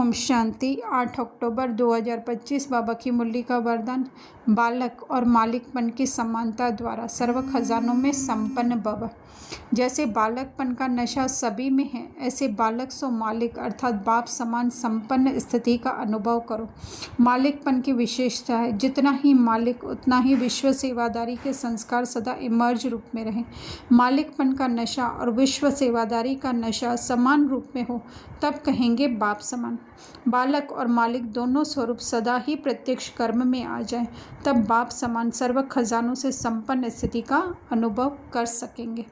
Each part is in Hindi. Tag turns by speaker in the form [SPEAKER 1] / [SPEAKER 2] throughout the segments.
[SPEAKER 1] ओम शांति। 8 अक्टूबर 2025 बाबा की मुरली का वरदान। बालक और मालिकपन की समानता द्वारा सर्व खजानों में संपन्न भव। जैसे बालकपन का नशा सभी में है, ऐसे बालक सो मालिक अर्थात बाप समान संपन्न स्थिति का अनुभव करो। मालिकपन की विशेषता है, जितना ही मालिक उतना ही विश्व सेवादारी के संस्कार सदा इमर्ज रूप में रहे। मालिकपन का नशा और विश्व सेवादारी का नशा समान रूप में हो तब कहेंगे बाप समान। बालक और मालिक दोनों स्वरूप सदा ही प्रत्यक्ष कर्म में आ जाए तब बाप समान सर्व खजानों से संपन्न स्थिति का अनुभव कर सकेंगे।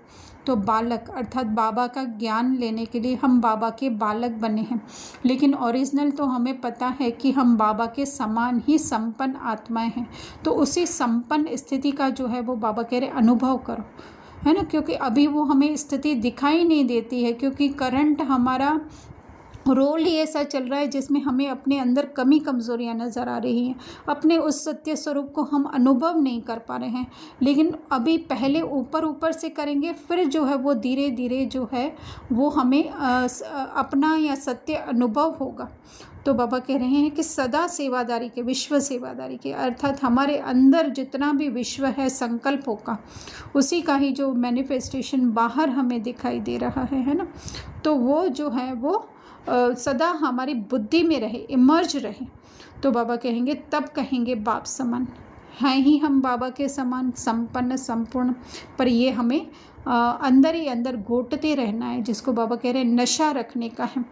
[SPEAKER 1] तो बालक अर्थात बाबा का ज्ञान लेने के लिए हम बाबा के बालक बने हैं, लेकिन ओरिजिनल तो हमें पता है कि हम बाबा के समान ही संपन्न आत्माएं हैं। तो उसी संपन्न स्थिति का जो है वो बाबा कह रहे अनुभव करो, है ना। क्योंकि अभी वो हमें स्थिति दिखाई नहीं देती है, क्योंकि करंट हमारा रोल ही ऐसा चल रहा है जिसमें हमें अपने अंदर कमी कमज़ोरियाँ नज़र आ रही हैं। अपने उस सत्य स्वरूप को हम अनुभव नहीं कर पा रहे हैं। लेकिन अभी पहले ऊपर ऊपर से करेंगे, फिर जो है वो धीरे धीरे जो है वो हमें अपना या सत्य अनुभव होगा। तो बाबा कह रहे हैं कि सदा सेवादारी के, विश्व सेवादारी के अर्थात हमारे अंदर जितना भी विश्व है संकल्पों का, उसी का ही जो मैनिफेस्टेशन बाहर हमें दिखाई दे रहा है ना। तो वो जो है वो सदा हमारी बुद्धि में रहे, इमर्ज रहे। तो बाबा कहेंगे तब कहेंगे बाप समान। हैं ही हम बाबा के समान संपन्न संपूर्ण, पर ये हमें अंदर ही अंदर घोटते रहना है, जिसको बाबा कह रहे हैं नशा रखने का है।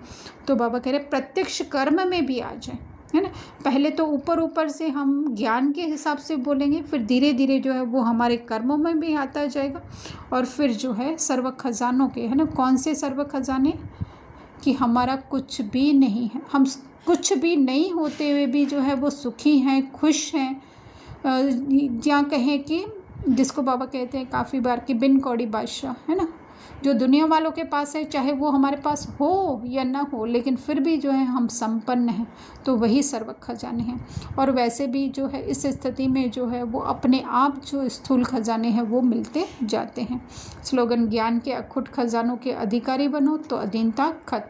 [SPEAKER 1] तो बाबा कह रहे प्रत्यक्ष कर्म में भी आ जाए, है ना। पहले तो ऊपर ऊपर से हम ज्ञान के हिसाब से बोलेंगे, फिर धीरे धीरे जो है वो हमारे कर्मों में भी आता जाएगा, और फिर जो है सर्व खजानों के, है ना। कौन से सर्व खजाने? कि हमारा कुछ भी नहीं है, हम कुछ भी नहीं होते हुए भी जो है वो सुखी हैं, खुश हैं, या कहें कि जिसको बाबा कहते हैं काफ़ी बार कि बिन कौड़ी बादशाह, है ना। जो दुनिया वालों के पास है, चाहे वो हमारे पास हो या ना हो, लेकिन फिर भी जो है हम संपन्न हैं। तो वही सर्व खजाने हैं। और वैसे भी जो है इस स्थिति में जो है वो अपने आप जो स्थूल खजाने हैं वो मिलते जाते हैं। स्लोगन ज्ञान के अखुट खजानों के अधिकारी बनो तो अधीनता खत्म।